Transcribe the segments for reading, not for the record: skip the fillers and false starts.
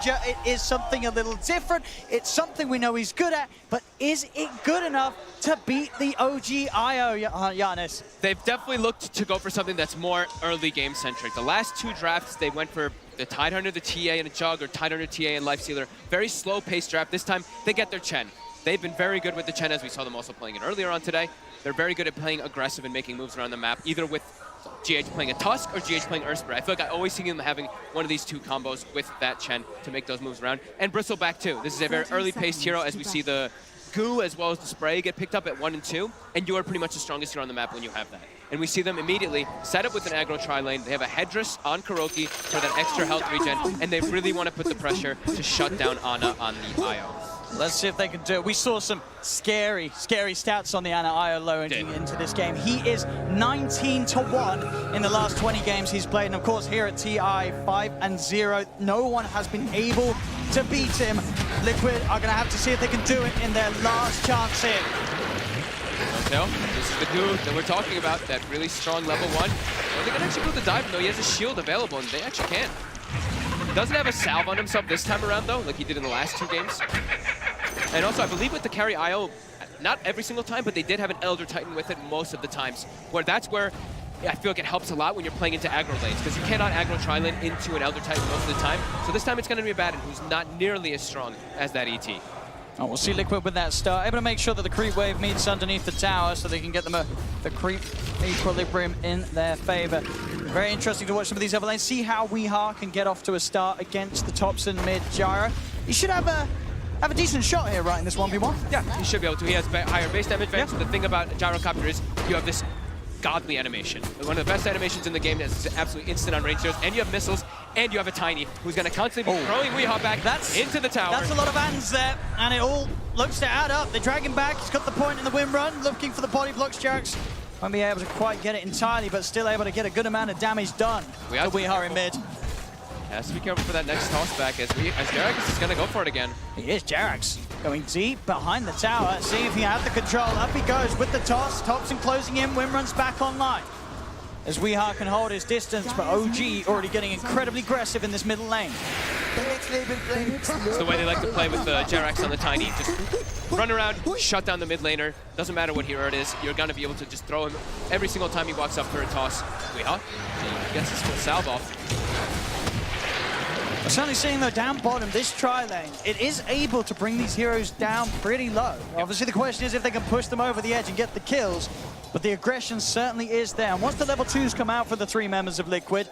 It is something a little different. It's something we know he's good at, but is it good enough to beat the OG IO, Giannis? They've definitely looked to go for something that's more early game centric. The last two drafts, they went for the Tidehunter, the TA, and a Jug, or Tidehunter, TA, and Lifestealer. Very slow paced draft. This time, they get their Chen. They've been very good with the Chen, as we saw them also playing it earlier on today. They're very good at playing aggressive and making moves around the map, either with GH playing a Tusk or GH playing Urspray. I feel like I always see them having one of these two combos with that Chen to make those moves around. And Bristleback too. This is a very early paced hero, as we see the Goo as well as the Spray get picked up at 1 and 2, and you are pretty much the strongest hero on the map when you have that. And we see them immediately set up with an aggro tri-lane. They have a Headdress on Kuroki for that extra health regen, and they really want to put the pressure to shut down Ana on the IO. Let's see if they can do it. We saw some scary stats on the Ana IO loading into this game. He is 19-1 in the last 20 games he's played. And of course, here at TI, 5-0. No one has been able to beat him. Liquid are going to have to see if they can do it in their last chance here. No, this is the Goo that we're talking about, that really strong level 1. Well, they can actually put the dive, though. He has a shield available, and they actually can't. Doesn't have a salve on himself this time around, though, like he did in the last 2 games. And also, I believe with the carry IO, not every single time, but they did have an Elder Titan with it most of the times. That's where I feel like it helps a lot when you're playing into aggro lanes, because you cannot aggro tri-lane into an Elder Titan most of the time. So this time it's going to be a Baden who's not nearly as strong as that ET. Oh, we'll see Liquid with that start, able to make sure that the creep wave meets underneath the tower so they can get them the creep equilibrium in their favor. Very interesting to watch some of these other lanes, see how Weeha can get off to a start against the tops and mid Gyro. He should have a decent shot here, right, in this 1v1? Yeah, he should be able to. He has higher base damage range. The thing about Gyrocopter is you have this godly animation. One of the best animations in the game that's absolutely instant on range heroes, and you have missiles, and you have a Tiny who's going to constantly be throwing Weeha back into the tower. That's a lot of hands there, and it all looks to add up. They drag him back. He's got the point in the win run, looking for the body blocks. Jarex won't be able to quite get it entirely, but still able to get a good amount of damage done to Weeha in mid. Has to be careful for that next toss back as Jarex is going to go for it again. He is. Jarex going deep behind the tower, seeing if he had the control. Up he goes with the toss. Thompson closing in. Wim runs back online. As Weeha can hold his distance, but OG already getting incredibly aggressive in this middle lane. It's the way they like to play with Jarex on the Tiny. Just run around, shut down the mid laner. Doesn't matter what hero it is. You're going to be able to just throw him every single time he walks up for a toss. Weeha gets his full salve off. We're certainly seeing, though, down bottom, this tri-lane, it is able to bring these heroes down pretty low. Obviously, the question is if they can push them over the edge and get the kills, but the aggression certainly is there. And once the level 2s come out for the 3 members of Liquid,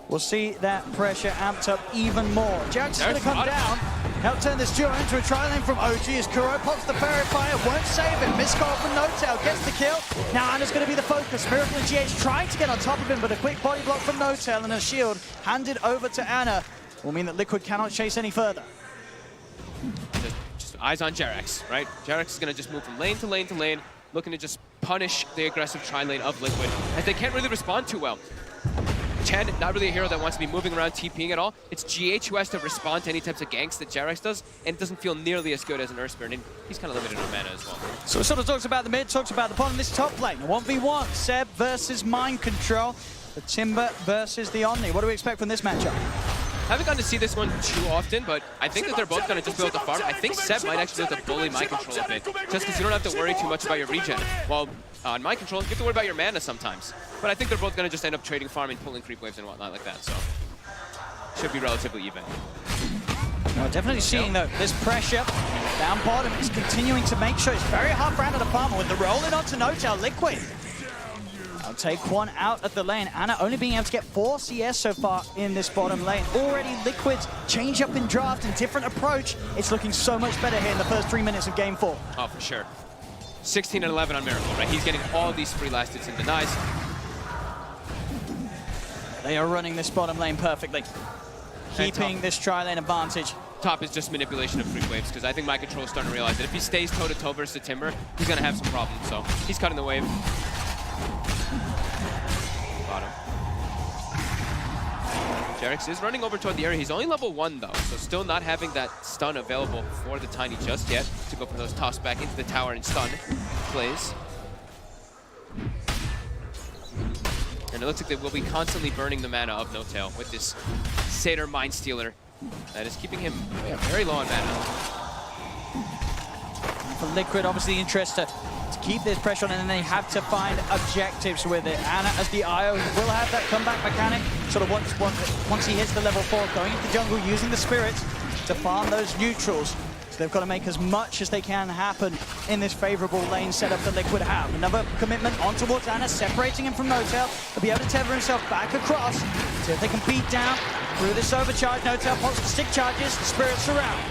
we'll see that pressure amped up even more. Jax is going to come down, help turn this duo into a tri-lane from OG as Kuro pops the Fairy Fire, won't save him. Miscall from No-Tail, gets the kill. Now Ana's going to be the focus. Miracle and GH trying to get on top of him, but a quick body block from No-Tail and a shield handed over to Ana will mean that Liquid cannot chase any further. Just eyes on Jarex, right? Jarex is going to just move from lane to lane to lane, looking to just punish the aggressive tri-lane of Liquid, as they can't really respond too well. Chen, not really a hero that wants to be moving around TPing at all. It's GH who has to respond to any types of ganks that Jarex does, and it doesn't feel nearly as good as an Urspray, and he's kind of limited on mana as well. So it sort of talks about the mid, talks about the bottom, this top lane. 1v1, Seb versus Mind Control, the Timber versus the Omni. What do we expect from this matchup? Haven't gotten to see this one too often, but I think that they're both going to just be able to farm. I think Seb might actually be able to bully Mind Control a bit, just because you don't have to worry too much about your regen. While on Mind Control, you have to worry about your mana sometimes. But I think they're both going to just end up trading farming, pulling creep waves and whatnot like that, so should be relatively even. Well, definitely seeing, though, this pressure down bottom is continuing to make sure it's very hard for Ana to farm with the rolling onto No-Tail. Liquid I'll take one out of the lane. Ana only being able to get 4 CS so far in this bottom lane. Already Liquid's change up in draft and different approach. It's looking so much better here in the first 3 minutes of game 4. Oh, for sure. 16 and 11 on Miracle, right? He's getting all these free last hits and denies. They are running this bottom lane perfectly, keeping this tri-lane advantage. Top is just manipulation of free waves, because I think Mind Control is starting to realize that if he stays toe-to-toe versus the Timber, he's going to have some problems, so he's cutting the wave. Bottom. Jarex is running over toward the area. He's only level 1, though, so still not having that stun available for the Tiny just yet to go for those toss back into the tower and stun plays. And it looks like they will be constantly burning the mana of No-Tail with this Satyr Mind Stealer That is keeping him very low on mana. For Liquid, obviously, the interest to keep this pressure on, and then they have to find objectives with it. Ana, as the IO, he will have that comeback mechanic. Sort of once he hits the level 4, going into the jungle, using the spirits to farm those neutrals. So they've got to make as much as they can happen in this favorable lane setup that Liquid have. Another commitment on towards Ana, separating him from N0tail. He'll be able to tether himself back across. See if they can beat down through this overcharge. N0tail pops the stick charges, the spirits surround.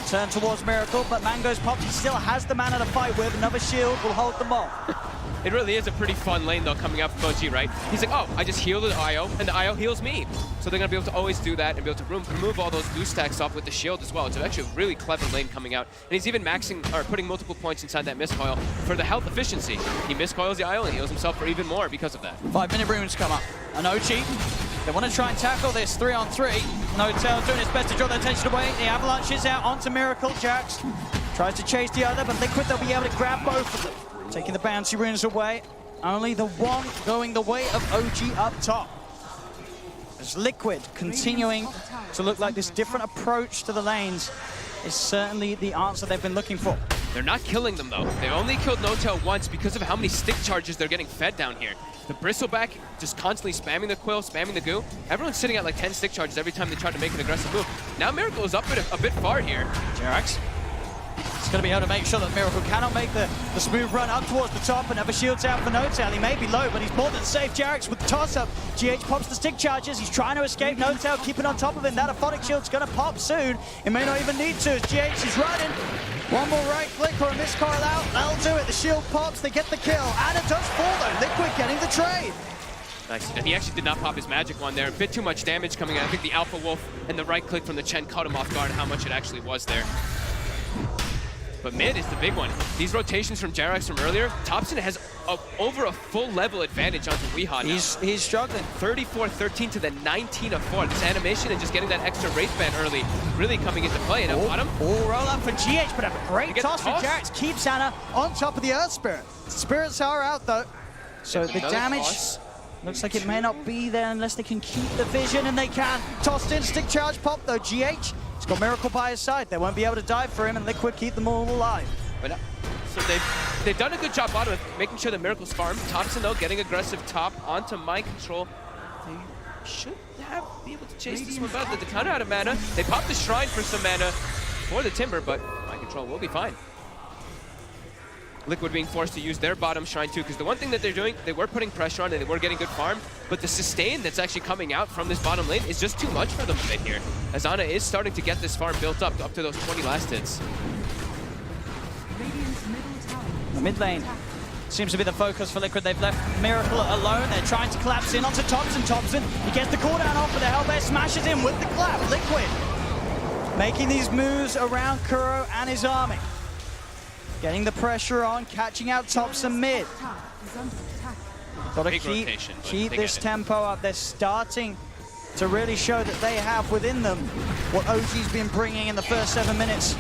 Turn towards Miracle, but Mango's popped. He still has the mana to fight with. Another shield will hold them off. It really is a pretty fun lane, though, coming up from OG, right? He's like, oh, I just healed the IO, and the IO heals me. So they're going to be able to always do that and be able to remove all those boost stacks off with the shield as well. It's actually a really clever lane coming out. And he's even maxing, or putting multiple points inside that miscoil for the health efficiency. He miscoils the IO and heals himself for even more because of that. 5-minute runes come up. And OG, they want to try and tackle this 3-on-3. N0tail doing his best to draw their attention away. The avalanche is out onto Miracle. Jax tries to chase the other, but Liquid, they'll be able to grab both of them. Taking the bouncy runes away. Only the one going the way of OG up top. As Liquid continuing to look like this different approach to the lanes is certainly the answer they've been looking for. They're not killing them, though. They've only killed N0tail once because of how many stick charges they're getting fed down here. The Bristleback just constantly spamming the Quill, spamming the Goo. Everyone's sitting at like 10 stick charges every time they try to make an aggressive move. Now Miracle is up a bit far here. Jerax is going to be able to make sure that Miracle cannot make the smooth run up towards the top. Another shield's out for N0tail. He may be low, but he's more than safe. Jerax with the toss-up. GH pops the stick charges. He's trying to escape. N0tail keeping on top of him. That Aphotic shield's going to pop soon. It may not even need to as GH is running. One more right click or a miscoil out. That'll do it. The shield pops. They get the kill. And it does fall, though. Liquid getting the trade. Nice. And he actually did not pop his magic one there. A bit too much damage coming out. I think the Alpha Wolf and the right click from the Chen caught him off guard how much it actually was there. But mid is the big one. These rotations from Jerax from earlier, Thompson has over a full level advantage onto Weehaw now. He's struggling. 34-13 to the 19-4. This animation and just getting that extra Wraith Band early really coming into play. And at bottom. Roll up for GH, but a great toss for Jerax. Keeps Ana on top of the Earth Spirit. Spirits are out, though. So the damage looks like it may not be there unless they can keep the vision, and they can. Tossed in, stick charge pop, though. GH. He's got Miracle by his side. They won't be able to dive for him, and Liquid keep them all alive. But, so they've done a good job bottom of making sure the Miracle's farm. Thompson, though, getting aggressive top onto Mind Control. They should be able to chase this one better. The counter out of mana. They popped the Shrine for some mana for the Timber, but Mind Control will be fine. Liquid being forced to use their bottom Shrine too, because the one thing that they're doing, they were putting pressure on and they were getting good farm, but the sustain that's actually coming out from this bottom lane is just too much for them a bit here. As Ana is starting to get this farm built up to those 20 last hits. The mid lane seems to be the focus for Liquid. They've left Miracle alone. They're trying to collapse in onto Thompson. Thompson, he gets the cooldown off with the Hellbear, smashes in with the clap. Liquid making these moves around Kuro and his army. Getting the pressure on, catching out Thompson mid. Got to keep this tempo up. They're starting to really show that they have within them what OG's been bringing in the first 7 minutes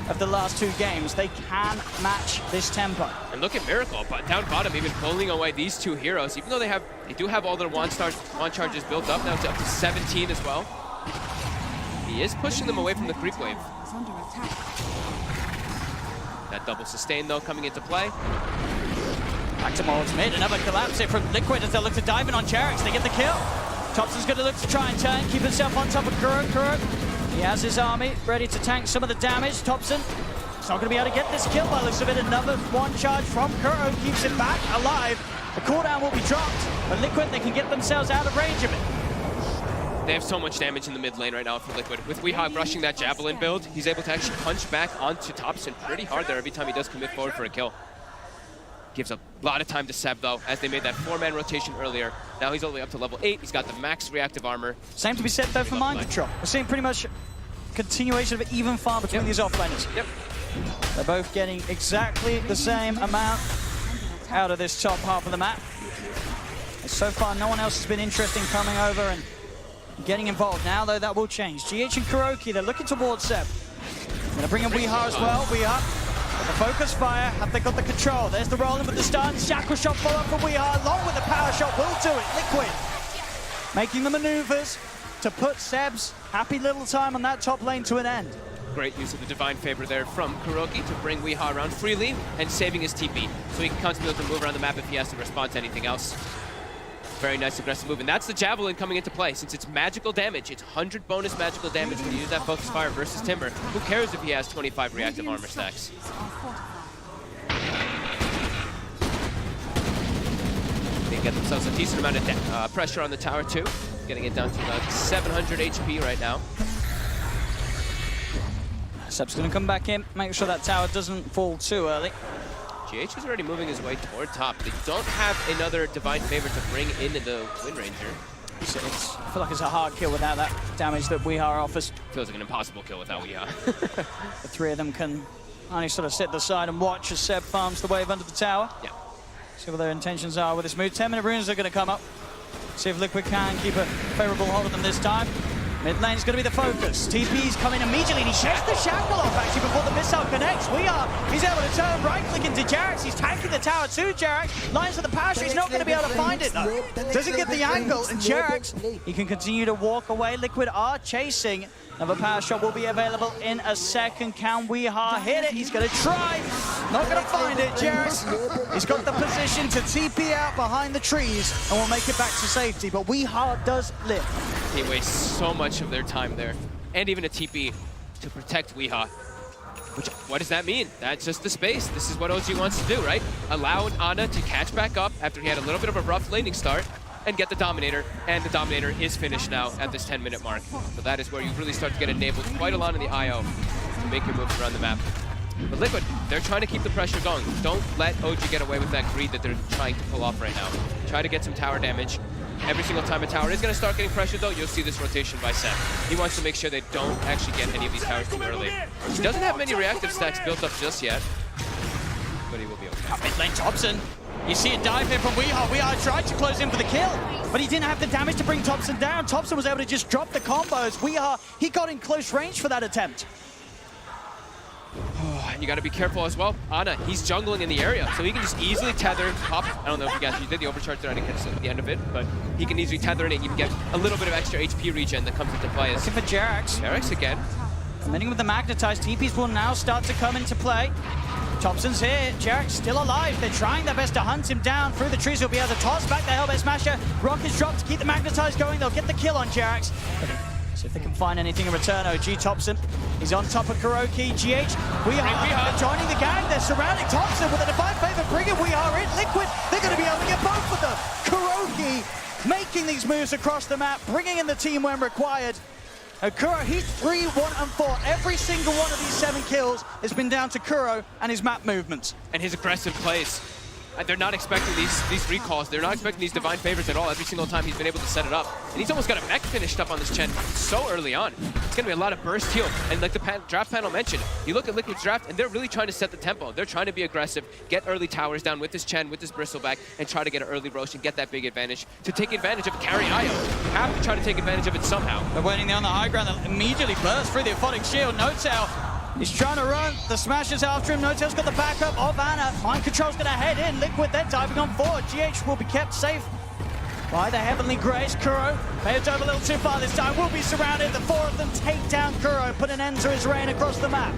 of the last 2 games. They can match this tempo. And look at Miracle, but down bottom, even pulling away these 2 heroes, even though they do have all their wand charges built up. Now it's up to 17 as well. He is pushing them away from the creep wave. That double sustain, though, coming into play. Back to Mold's mid. Another collapse here from Liquid as they look to dive in on Jerax. They get the kill. Thompson's going to look to try and turn, keep himself on top of Kuro. He has his army ready to tank some of the damage. Thompson is not going to be able to get this kill by the looks of it. Another one charge from Kuro keeps it back alive. The cooldown will be dropped, but Liquid, they can get themselves out of range of it. They have so much damage in the mid lane right now for Liquid. With Weehaw rushing that Javelin build, he's able to actually punch back onto Thompson pretty hard there every time he does commit forward for a kill. Gives a lot of time to Seb, though, as they made that 4-man rotation earlier. Now he's all the way up to level 8. He's got the max reactive armor. Same to be said, though, for Mind Control. We're seeing pretty much continuation of an even farm between these offlaners. Yep. They're both getting exactly the same amount out of this top half of the map. And so far, no one else has been interested in coming over and getting involved. Now, though, that will change. GH and Kuroki, they're looking towards Seb. Going to bring in Weehaw as well. Weehaw, the focus fire. Have they got the control? There's the rolling with the stun. Shackle shot follow up for Weehaw, along with the power shot. Will do it. Liquid making the maneuvers. to put Seb's happy little time on that top lane to an end. Great use of the Divine Favor there from Kuroki to bring Weehaw around freely and saving his TP, so he can constantly to move around the map if he has to respond to anything else. Very nice aggressive move, and that's the Javelin coming into play. Since it's magical damage, it's 100 bonus magical damage when you use that Focus Fire versus Timber. Who cares if he has 25 reactive armor stacks? They get themselves a decent amount of pressure on the tower too, getting it down to about 700 HP right now. Seb's going to come back in, make sure that tower doesn't fall too early. GH is already moving his way toward top. They don't have another Divine Favor to bring into the Wind Ranger. I feel like it's a hard kill without that damage that Weehaw offers. Feels like an impossible kill without Weehaw. The three of them can only sort of sit to the side and watch as Seb farms the wave under the tower. Yeah. See what their intentions are with this move. 10-minute runes are going to come up. See if Liquid can keep a favorable hold of them this time. Mid lane is going to be the focus. TP's coming immediately, and he sheds the shackle off actually before the missile connects. He's able to turn right-click into Jerax. He's tanking the tower to Jerax. Lines of the parachute. He's not going to be able to find it though. Doesn't get the angle, and Jerax, he can continue to walk away. Liquid are chasing. Another power shot will be available in a second. Can Weehaw hit it? He's going to try. Not going to find it. Jerax, he's got the position to TP out behind the trees and will make it back to safety. But Weehaw does live. He wastes so much of their time there, and even a TP to protect Weehaw. What does that mean? That's just the space. This is what OG wants to do, right? Allow Ana to catch back up after he had a little bit of a rough laning start and get the Dominator, and the Dominator is finished now at this 10-minute mark. So that is where you really start to get enabled quite a lot in the IO to make your moves around the map. But Liquid, they're trying to keep the pressure going. Don't let OG get away with that greed that they're trying to pull off right now. Try to get some tower damage. Every single time a tower is going to start getting pressured, though, you'll see this rotation by Seb. He wants to make sure they don't actually get any of these towers too early. He doesn't have many reactive stacks built up just yet, but he will be okay. Mid lane Thompson. You see a dive in from Weehaw. Weehaw tried to close in for the kill, but he didn't have the damage to bring Thompson down. Thompson was able to just drop the combos. Weehaw, he got in close range for that attempt. You got to be careful as well. Ana, he's jungling in the area, so he can just easily tether up. I don't know if you guys did the overcharge there. I didn't catch the end of it, but he can easily tether in and even get a little bit of extra HP regen that comes into play. Looking for Jerax. Jerax again. Committing with the magnetized. TPs will now start to come into play. Thompson's here. Jerax still alive. They're trying their best to hunt him down through the trees. He'll be able to toss back the Hellbait Smasher. Rockets dropped to keep the magnetized going. They'll get the kill on Jerax. See if they can find anything in return. OG Thompson, he's on top of Kuroki. GH, Weehaw joining the gang. They're surrounding Thompson with a Divine Favor, bringing Weehaw in. Liquid, they're going to be able to get both of them. Kuroki making these moves across the map, bringing in the team when required. Kuro, he's 3, 1, and 4. Every single one of these 7 kills has been down to Kuro and his map movements. And his aggressive plays. They're not expecting these recalls. They're not expecting these Divine Favors at all every single time he's been able to set it up. And he's almost got a mech finished up on this Chen so early on. It's going to be a lot of burst heal. And like the draft panel mentioned, you look at Liquid's draft, and they're really trying to set the tempo. They're trying to be aggressive, get early towers down with this Chen, with this Bristleback, and try to get an early Rosh and get that big advantage to take advantage of carry IO. You have to try to take advantage of it somehow. They're waiting there on the high ground. They'll immediately burst through the Aphotic Shield. No-Tail, he's trying to run. The Smasher's after him. No-Tail's got the backup of Ana. Mind Control's going to head in. Liquid, they're diving on forward. GH will be kept safe by the Heavenly Grace. Kuro may have dove a little too far this time. Will be surrounded. The 4 of them take down Kuro, put an end to his reign across the map.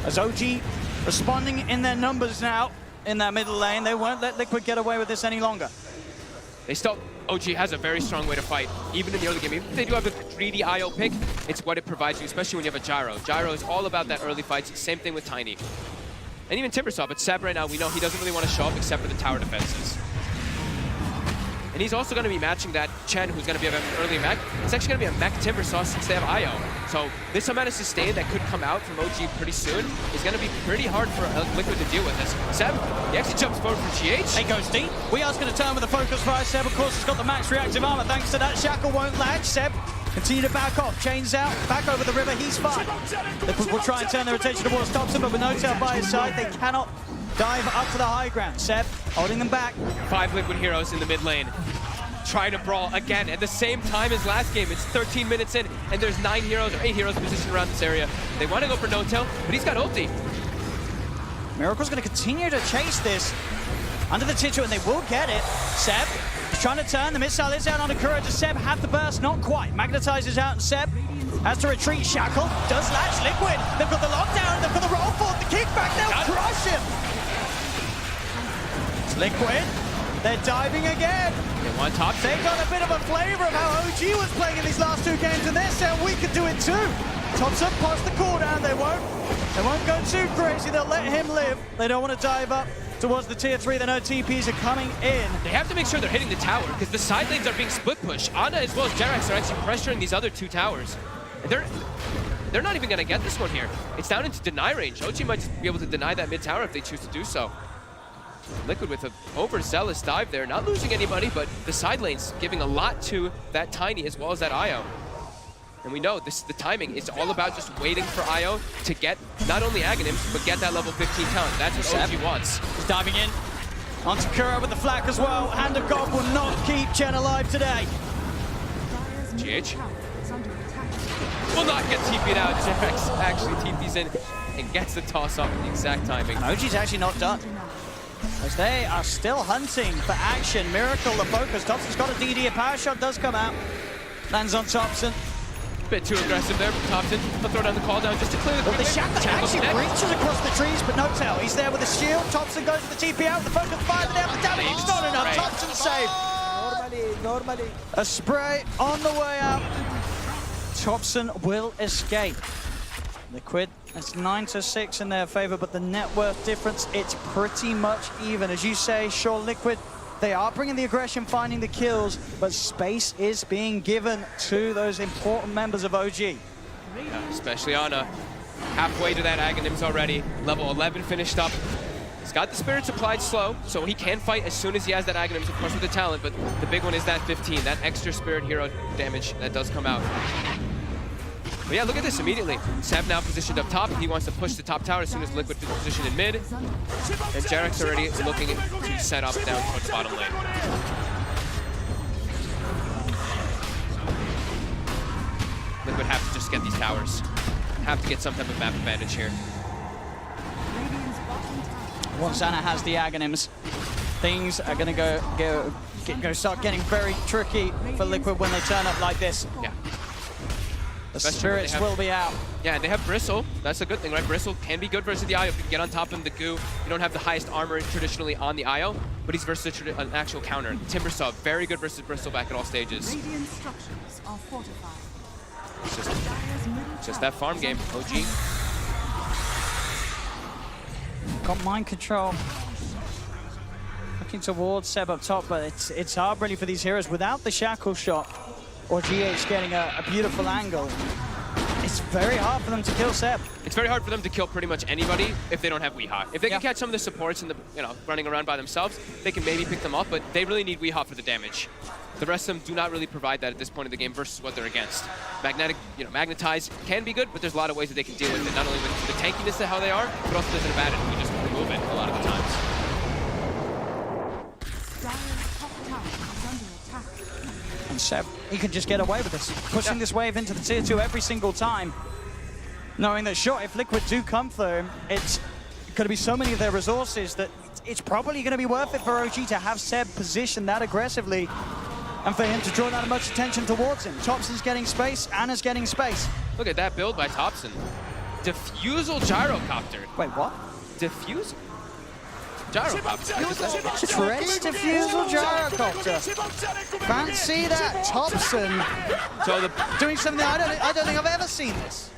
As OG responding in their numbers now in that middle lane, they won't let Liquid get away with this any longer. OG has a very strong way to fight, even in the early game. Even if they do have a greedy IO pick, it's what it provides you, especially when you have a Gyro. Gyro is all about that early fights. Same thing with Tiny. And even Timbersaw, but Seb right now, we know he doesn't really want to show up except for the tower defenses. And he's also going to be matching that Chen, who's going to be having an early mech. It's actually going to be a mech Timbersaw since they have IO. So this amount of sustain that could come out from OG pretty soon is going to be pretty hard for Liquid to deal with this. Seb, he actually jumps forward for GH. He goes deep. Weeha's going to turn with the focus fire. Seb, of course, has got the max reactive armor. Thanks to that, Shackle won't latch. Seb, continue to back off. Chains out, back over the river. He's fine. Liquid will try and turn their attention towards Thompson, but with No-Tail by his side, they cannot dive up to the high ground. Seb holding them back. 5 Liquid heroes in the mid lane. Trying to brawl again at the same time as last game. It's 13 minutes in, and there's 9 heroes or 8 heroes positioned around this area. They want to go for No-Tail, but he's got ulti. Miracle's going to continue to chase this under the Titcher, and they will get it. Seb He's trying to turn. The missile is out on Akura. Does Seb have the burst? Not quite. Magnetizes out and Seb has to retreat. Shackle does latch Liquid. They've got the lockdown. They've got the roll forward. The kickback. They'll crush him. It's Liquid. They're diving again. They want top. They got a bit of a flavor of how OG was playing in these last two games, and they're saying we could do it too. Thompson post the cooldown. They won't go too crazy. They'll let him live. They don't want to dive up towards the tier 3. They know TPs are coming in. They have to make sure they're hitting the tower because the side lanes are being split push. Ana as well as Jerax are actually pressuring these other two towers. They're not even going to get this one here. It's down into deny range. OG might just be able to deny that mid tower if they choose to do so. Liquid with an overzealous dive there, not losing anybody, but the side lanes giving a lot to that Tiny as well as that Io. And we know the timing is all about just waiting for Io to get not only Aghanims, but get that level 15 talent. That's what OG wants. He's diving in. Onto Kuro with the flak as well. Hand of God will not keep Chen alive today. GH will not get TP'd out. Jerax actually TP's in and gets the toss off at the exact timing. OG's actually not done, as they are still hunting for action. Miracle the focus. Thompson's got a DD. A power shot does come out. Lands on Thompson. Bit too aggressive there from Thompson. He'll throw down the call down just to clear the But the Shackle actually reaches across the trees, but no tell. He's there with the shield. Thompson goes with the TP out. The focus fire there. The damage is not enough. Thompson saved. Normally. A spray on the way out. Thompson will escape. Liquid, it's 9-6 in their favor, but the net worth difference, it's pretty much even. As you say, sure, Liquid, they are bringing the aggression, finding the kills, but space is being given to those important members of OG. Yeah, especially Ana. Halfway to that Aghanims already. Level 11 finished up. He's got the Spirits applied slow, so he can fight as soon as he has that Aghanims, of course, with the talent, but the big one is that 15, that extra Spirit Hero damage that does come out. But yeah, look at this immediately. Seb now positioned up top. He wants to push the top tower as soon as Liquid is positioned in mid. And Jerax already looking to set up down towards bottom lane. Liquid have to just get these towers. Have to get some type of map advantage here. Once Ana has the Aghanims, things are going to start getting very tricky for Liquid when they turn up like this. Yeah. The Spirits will be out. Yeah, and they have Bristle. That's a good thing, right? Bristle can be good versus the Io. If you can get on top of the goo, you don't have the highest armor traditionally on the Io, but he's versus an actual counter. Timbersaw, very good versus Bristleback at all stages. Radiant structures are fortified. It's just that farm game, OG. Got mind control. Looking towards Seb up top, but it's hard really for these heroes without the shackle shot or GH getting a beautiful angle. It's very hard for them to kill Seb. It's very hard for them to kill pretty much anybody if they don't have Weehaw. If they can catch some of the supports and running around by themselves, they can maybe pick them up, but they really need Weehaw for the damage. The rest of them do not really provide that at this point of the game versus what they're against. Magnetize can be good, but there's a lot of ways that they can deal with it. Not only with the tankiness of how they are, but also there's an advantage. We just remove it a lot of the times. And Seb, he can just get away with this, pushing this wave into the tier 2 every single time, knowing that sure, if Liquid do come for him, it's going to be so many of their resources that it's probably going to be worth it for OG to have Seb positioned that aggressively and for him to draw that much attention towards him. Thompson's getting space, Ana's getting space. Look at that build by Thompson. Diffusal Gyrocopter. Wait, what? Diffusal? Gyrocopter. Trace Diffusal Gyrocopter. Fancy that, Thompson. So doing something that I don't think I've ever seen this.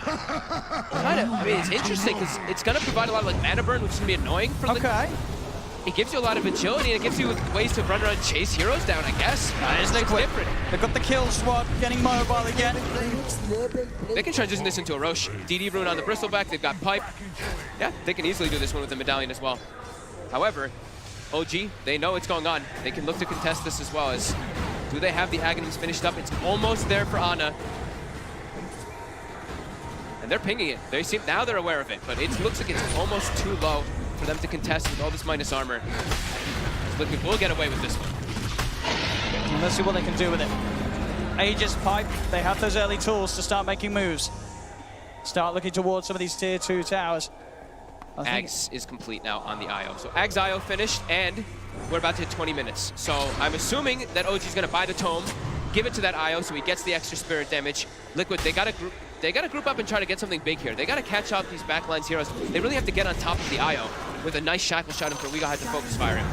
I mean, it's interesting because it's going to provide a lot of mana burn, which is going to be annoying for Liquid. It gives you a lot of agility, and it gives you ways to run around and chase heroes down, I guess. It's different. They've got the kill squad getting mobile again. They can transition this into a Roche. DD Rune on the Bristleback, they've got Pipe. Yeah, they can easily do this one with the Medallion as well. However, OG, they know what's going on. They can look to contest this as well. As do they have the Aghanims finished up? It's almost there for Ana. And they're pinging it. Now they're aware of it, but it looks like it's almost too low for them to contest with all this minus armor. Liquid will get away with this one. And let's see what they can do with it. Aegis, Pipe, they have those early tools to start making moves. Start looking towards some of these tier 2 towers. Ags is complete now on the IO. So Ags IO finished, and we're about to hit 20 minutes. So I'm assuming that OG's gonna buy the tome, give it to that IO so he gets the extra spirit damage. Liquid, they gotta group up and try to get something big here. They gotta catch up these backlines heroes. They really have to get on top of the IO with a nice shackle shot in for We Got to focus fire him.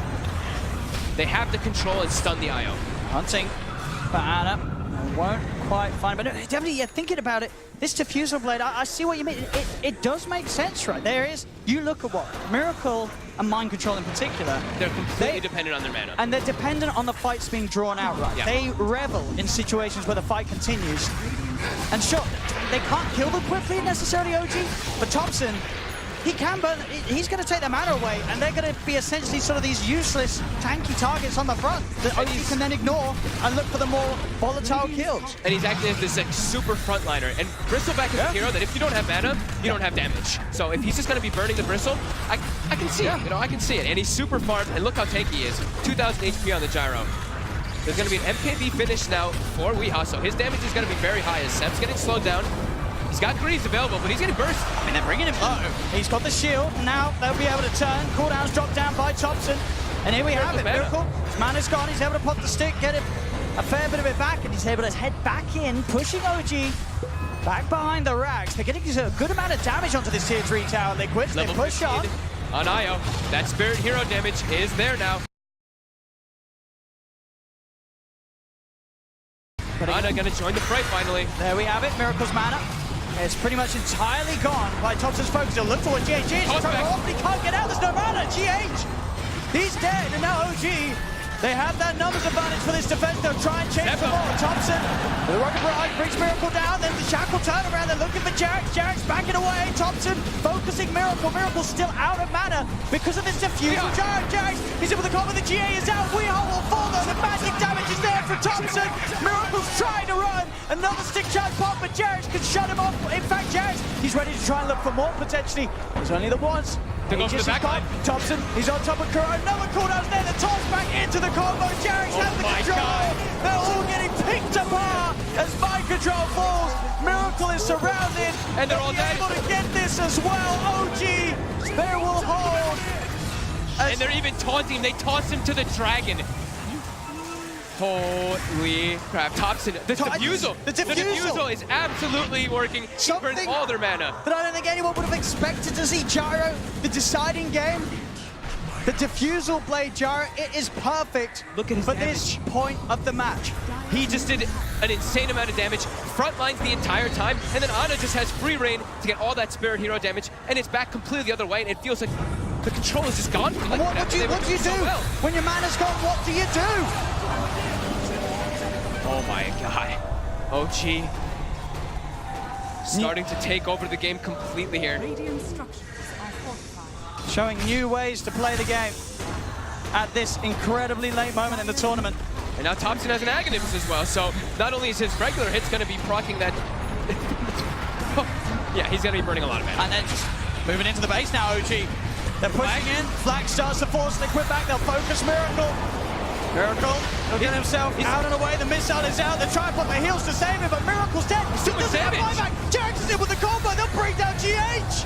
They have to control and stun the IO. Hunting for Anna. Won't quite find, but definitely, yeah, thinking about it, this diffusal blade, I see what you mean. It does make sense, right? There is, you look at what Miracle and Mind Control in particular. They're completely dependent on their mana. And they're dependent on the fights being drawn out, right? Yeah. They revel in situations where the fight continues. And sure, they can't kill them quickly necessarily, OG, but Thompson, he can, but he's going to take their mana away, and they're going to be essentially sort of these useless, tanky targets on the front that OG can then ignore and look for the more volatile kills. And he's acting as this like super frontliner. And Bristleback is a hero that if you don't have mana, you don't have damage. So if he's just going to be burning the Bristle, I can see it. You know, I can see it. And he's super farmed, and look how tanky he is. 2,000 HP on the gyro. There's going to be an MKB finish now for Weehaw, so his damage is going to be very high as Seb's getting slowed down. He's got greaves available, but he's getting burst. And they're bringing him low. He's got the shield. Now they'll be able to turn. Cooldowns dropped down by Thompson. And here we have it. Miracle. His mana's gone. He's able to pop the stick, get it a fair bit of it back, and he's able to head back in, pushing OG back behind the racks. They're getting a good amount of damage onto this tier 3 tower. Liquid. They push on. On IO. That spirit hero damage is there now. Ana gonna join the fray finally. There we have it. Miracle's mana. It's pretty much entirely gone by Thompson's focus. He'll look for what GH is. He can't get out. There's no mana. GH, he's dead. And now OG, they have that numbers advantage for this defense. They'll try and change the ball. Thompson, the Rocket Barrage brings Miracle down. Then the Shackle turnaround. They're looking for Jax. Jax backing away. Thompson focusing Miracle. Miracle's still out of mana because of his diffusal. Jax, he's in with the combo. The GA is out. Weehaw will fall though. The magic damage is there for Thompson. Miracle's trying to run. Another stick charge pop, but Jax can shut him off. In fact, Jax, he's ready to try and look for more potentially. There's only the once. To go for the back line. Thompson, he's on top of Kuro. Another cooldown's there. The toss back into the combo. Jax has the control. God. They're all getting picked apart as Mind Control falls. Miracle is surrounded. And they're all dead. Able to get this as well. OG, they will hold. And they're even taunting. They toss him to the dragon. Holy crap. Thompson, the diffusal is absolutely working. Burns all their mana. That I don't think anyone would have expected to see. Gyro, the deciding game. The diffusal blade Gyro, it is perfect for this point of the match. He just did an insane amount of damage, front lines the entire time, and then Ana just has free reign to get all that spirit hero damage, and it's back completely the other way, and it feels like the control is just gone from like what do you do? When your mana's gone, what do you do? Oh my god. OG starting to take over the game completely here. Radiant structures are fortified. Showing new ways to play the game at this incredibly late moment in the tournament. And now Thompson has an Aghanim's as well, so not only is his regular hits going to be proccing that... yeah, he's going to be burning a lot of mana. And then just moving into the base now, OG. They're pushing in. Flag starts to force Liquid back. They'll focus Miracle. Miracle, he'll get himself out and away. The missile is out. They're trying to put the heals to save him, but Miracle's dead. He doesn't have buyback. Jax is in with the combo. They'll bring down GH.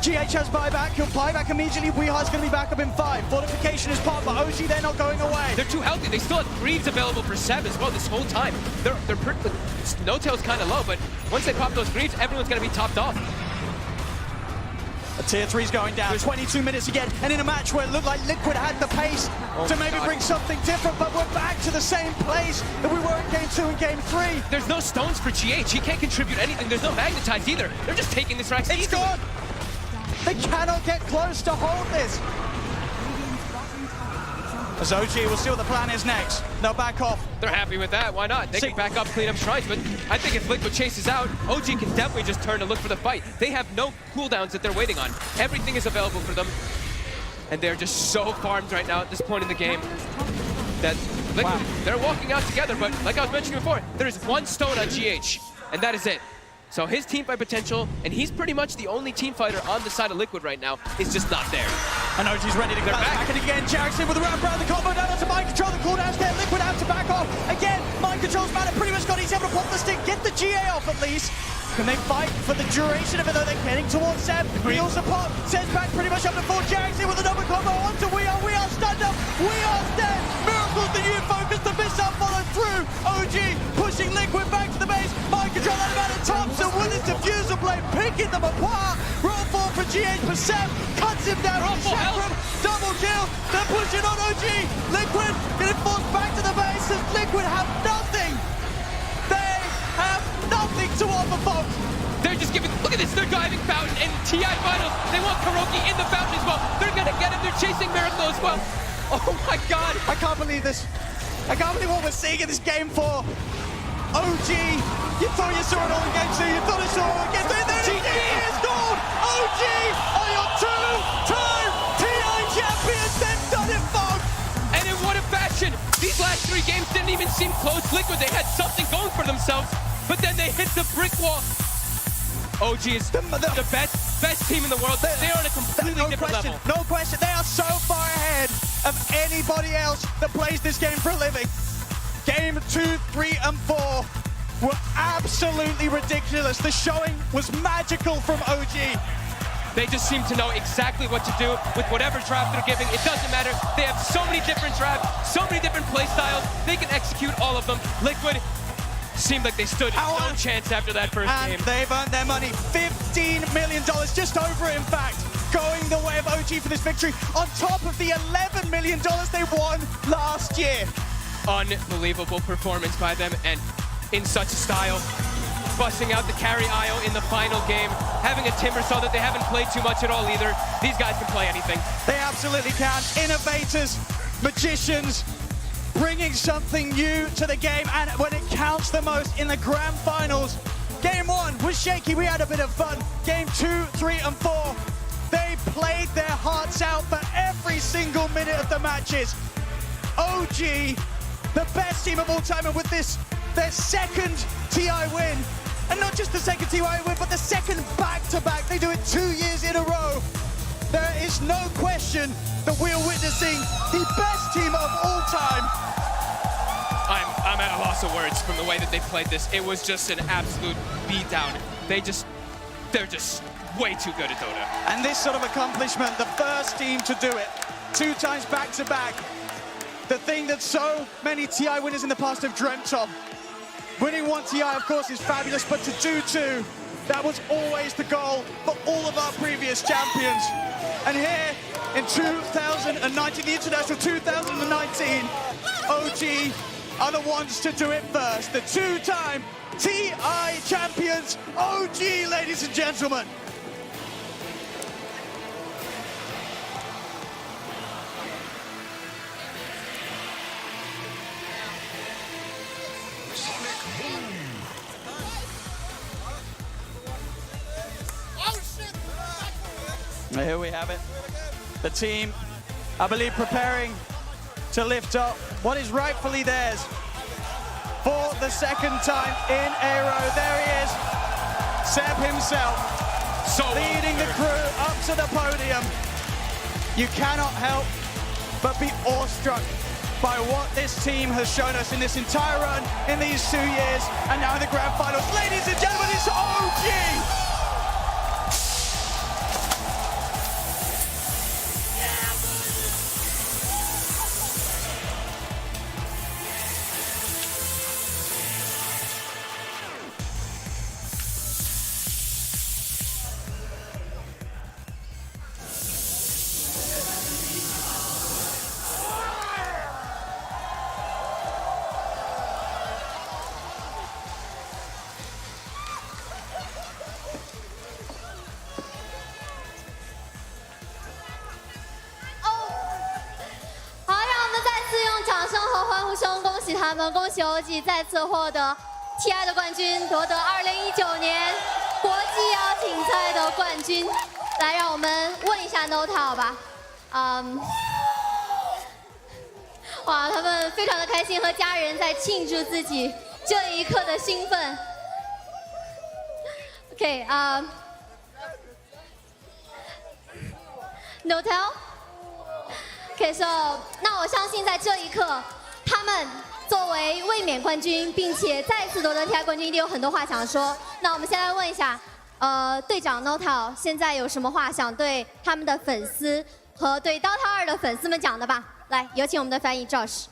GH has buyback. He'll buy back immediately. Weehaw's going to be back up in 5. Fortification is popped, but OG, they're not going away. They're too healthy. They still have greaves available for Seb as well this whole time. No Tail's kind of low, but once they pop those greaves, everyone's going to be topped off. A tier 3's going down, 22 minutes again, and in a match where it looked like Liquid had the pace to maybe bring something different, but we're back to the same place that we were in Game 2 and Game 3. There's no stones for GH. He can't contribute anything. There's no magnetize either. They're just taking this rack. It's gone. They cannot get close to hold this. As OG, we'll see what the plan is next. They'll back off. They're happy with that. Why not? They can back up, clean up shrines, but I think if Liquid chases out, OG can definitely just turn to look for the fight. They have no cooldowns that they're waiting on. Everything is available for them, and they're just so farmed right now at this point in the game that Liquid, they're walking out together, but like I was mentioning before, there's one stone on GH, and that is it. So his team fight potential, and he's pretty much the only team fighter on the side of Liquid right now, is just not there. And OG's ready to go back and again. Jackson with the wrap around the combo down onto Mind Control. The cooldown's there. Liquid out to back off. Again, Mind Control's mana pretty much gone. He's able to pop the stick, get the GA off at least. Can they fight for the duration of it, though? They're heading towards Seb. Wheels apart. Seb's back pretty much up to full. Jags in with a double combo onto We Are. We Are stunned up. We Are dead. Miracles, the new focus. The missile followed through. OG pushing Liquid back to the base. Mind control out of out of Thompson with his diffuser blade, picking them apart. Roll fall for GH, but Seb cuts him down. Double kill. They're pushing on OG. Liquid getting forced back to the base as Liquid have nothing. They have nothing to offer, folks. They're just giving, look at this, they're diving Fountain and TI Finals. They want Kuroki in the Fountain as well. They're gonna get him, they're chasing Miracle as well. Oh my God. I can't believe this. I can't believe what we're seeing in this game 4. OG, you thought you saw it all in game 2, you thought you saw it all in game 3, there it is, gold! OG are your 2-time TI champions, they've done it, folks! And in what a fashion. These last 3 games didn't even seem close. Liquid, they had something going for themselves, but then they hit the brick wall. OG is the best team in the world. They're on a completely different level. No question, they are so far ahead of anybody else that plays this game for a living. Game 2, 3, and 4 were absolutely ridiculous. The showing was magical from OG. They just seem to know exactly what to do with whatever draft they're giving. It doesn't matter. They have so many different drafts, so many different play styles. They can execute all of them. Liquid seemed like they stood no chance after that first game. And they've earned their money. $15 million, just over it, in fact, going the way of OG for this victory, on top of the $11 million they won last year. Unbelievable performance by them, and in such style. Busting out the carry IO in the final game, having a Timbersaw that they haven't played too much at all either. These guys can play anything. They absolutely can. Innovators, magicians, bringing something new to the game, and when it counts the most in the grand finals. Game 1 was shaky, we had a bit of fun. Game 2, 3, and 4, they played their hearts out for every single minute of the matches. OG, the best team of all time, and with this, their second TI win. And not just the second TI win, but the second back-to-back. They do it 2 years in a row. There is no question that we are witnessing the best team of all time. I'm at a loss of words from the way that they played this. It was just an absolute beatdown. They're just way too good at Dota. And this sort of accomplishment, the first team to do it, 2 times back-to-back. The thing that so many TI winners in the past have dreamt of. Winning 1 TI, of course, is fabulous, but to do 2, that was always the goal for all of our previous champions. And here, in 2019, the International 2019, OG are the ones to do it first. The 2-time TI champions, OG, ladies and gentlemen. Here we have it. The team, I believe, preparing to lift up what is rightfully theirs for the second time in a row. There he is, Seb himself, leading the crew up to the podium. You cannot help but be awestruck by what this team has shown us in this entire run, in these 2 years, and now in the grand finals. Ladies and gentlemen, it's OG!恭喜OG再次获得 TI 的冠军，夺得2019年国际邀请赛的冠军。来，让我们问一下 Nota 好吧？哇，他们非常的开心，和家人在庆祝自己这一刻的兴奋。OK， Nota。OK， so 那我相信在这一刻，他们们作为卫冕冠军，并且再次夺得 TI 冠军，一定有很多话想说。那我们先来问一下，队长 Nota 现在有什么话想对他们的粉丝和对 Dota 2的粉丝们讲的吧？来，有请我们的翻译 Josh。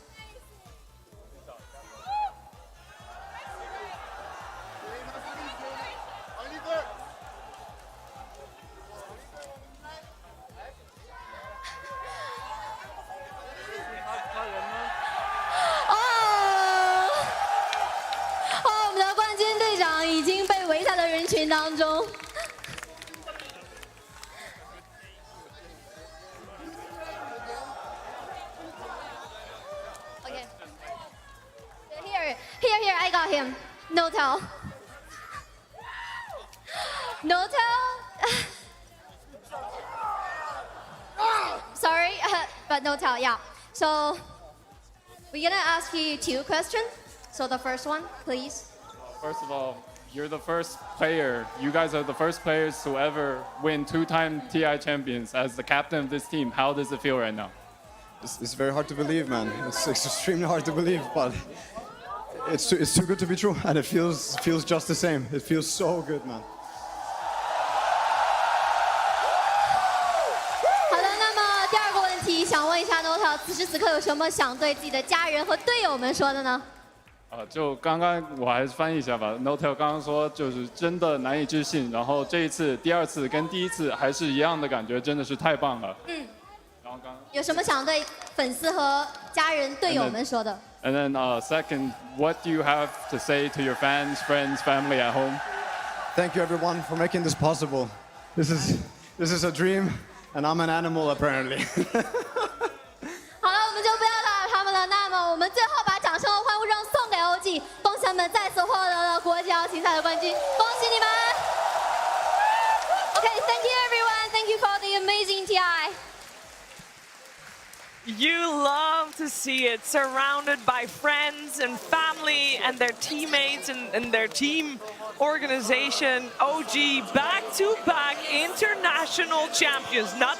我们的冠军队长已经被围在了人群当中。Okay. Here, I got him. Noto. Noto? Sorry, but Noto, yeah. So, we're gonna ask you 2 questions. So the first one, please. First of all, you're the first player. You guys are the first players to ever win 2-time TI champions as the captain of this team. How does it feel right now? It's very hard to believe, man. It's extremely hard to believe, but it's too good to be true, and it feels just the same. It feels so good, man. 好的，那么第2个问题，想问一下 Nota， 此时此刻有什么想对自己的家人和队友们说的呢？就刚刚我还是翻译一下吧。Notel 刚刚说就是真的难以置信，然后这一次第2次跟第1次还是一样的感觉，真的是太棒了。然后刚有什么想对粉丝和家人、隊友們說的 And then second, what do you have to say to your fans, friends, family at home? Thank you, everyone, for making this possible. This is a dream, and I'm an animal, apparently. 好了，我们就不要打扰他们了。那么我们最后把掌声和欢呼声送给 OG， 恭喜他们再次获得了国际邀请赛的冠军，恭喜你们 ！Okay, thank you everyone. Thank you for the amazing TI. You love to see it, surrounded by friends and family and their teammates and their team organization. OG back-to-back international champions, not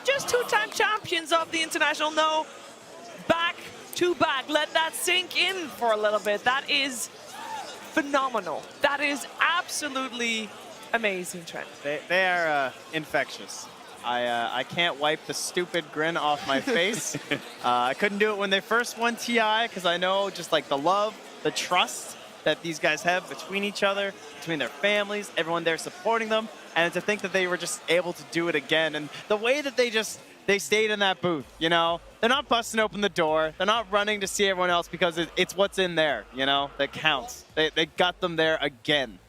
just 2-time champions of the international, no, back-to-back. Let that sink in for a little bit. That is phenomenal. That is absolutely amazing, Trent. They are infectious. I can't wipe the stupid grin off my face. I couldn't do it when they first won TI because I know just like the love, the trust that these guys have between each other, between their families, everyone there supporting them, and to think that they were just able to do it again. And the way that they stayed in that booth, you know, they're not busting open the door, they're not running to see everyone else because it's what's in there, you know, that counts. They got them there again.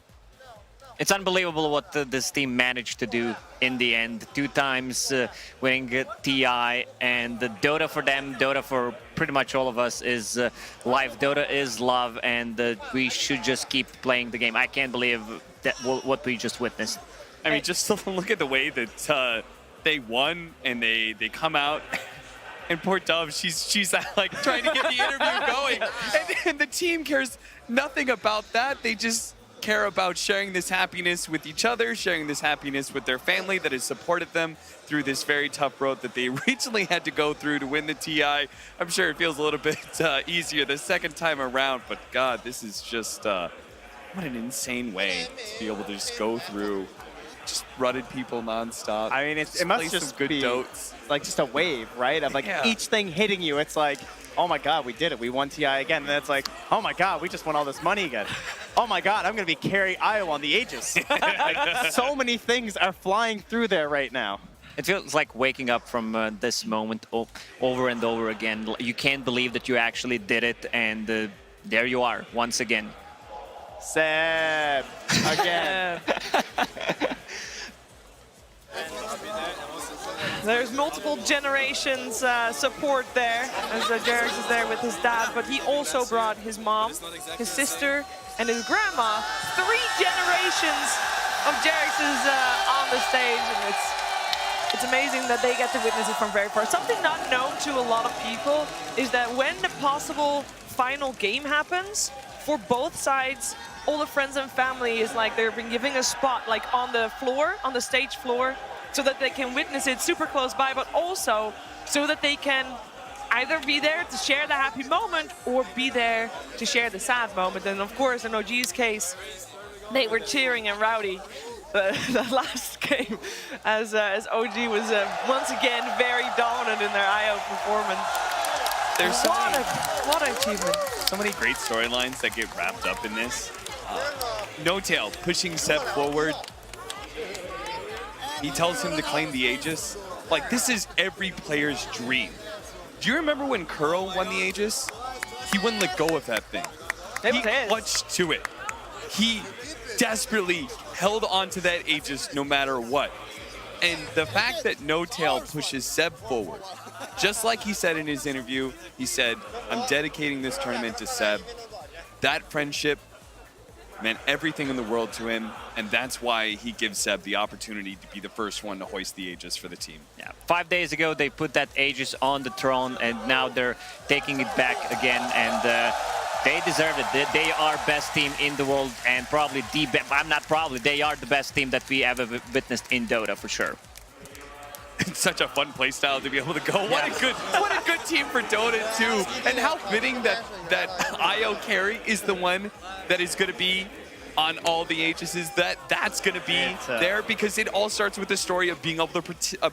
It's unbelievable what this team managed to do in the end. 2 times winning TI, and the Dota for them, Dota for pretty much all of us is life. Dota is love, and we should just keep playing the game. I can't believe that what we just witnessed. I mean, just look at the way that they won, and they come out. And poor Dove, she's like trying to get the interview going, and the team cares nothing about that. They just care about sharing this happiness with each other, sharing this happiness with their family that has supported them through this very tough road that they originally had to go through to win the TI. I'm sure it feels a little bit easier the second time around, but God, this is just what an insane way to be able to just go through just rutted people nonstop. I mean, it must just good be dotes. Like just a wave, right? Of like each thing hitting you. It's like, oh my God, we did it. We won TI again. And then it's like, oh my God, we just won all this money again. Oh my God, I'm going to be Carrie Iowa on the Aegis. Like, so many things are flying through there right now. It feels like waking up from this moment over and over again. You can't believe that you actually did it, and there you are once again. Seb, again. There's multiple generations support there, as Jarix is there with his dad, but he also brought his mom, his sister, and his grandma. 3 generations of Jarix is on the stage, and it's amazing that they get to witness it from very far. Something not known to a lot of people is that when the possible final game happens, for both sides, all the friends and family is like they've been giving a spot like on the floor, on the stage floor, so that they can witness it super close by, but also so that they can either be there to share the happy moment or be there to share the sad moment. And of course, in OG's case, they were cheering and rowdy the last game as OG was once again very dominant in their IO performance. There's What an achievement. so many great storylines that get wrapped up in this. No Tail pushing Seb forward. He tells him to claim the Aegis. Like, this is every player's dream. Do you remember when Curl won the Aegis? He wouldn't let go of that thing. He clutched to it. He desperately held on to that Aegis no matter what. And the fact that No Tail pushes Seb forward, just like he said in his interview, he said, I'm dedicating this tournament to Seb. That friendship meant everything in the world to him, and that's why he gives Seb the opportunity to be the first one to hoist the Aegis for the team. Yeah, 5 days ago they put that Aegis on the throne, and now they're taking it back again, and they deserve it. They are best team in the world, and probably the best. I'm not probably. They are the best team that we ever witnessed in Dota for sure. It's such a fun playstyle to be able to go. What a good team for Dota 2, and how fitting that IO carry is the one that is going to be on all the Aegises. That's going to be there because it all starts with the story of being able to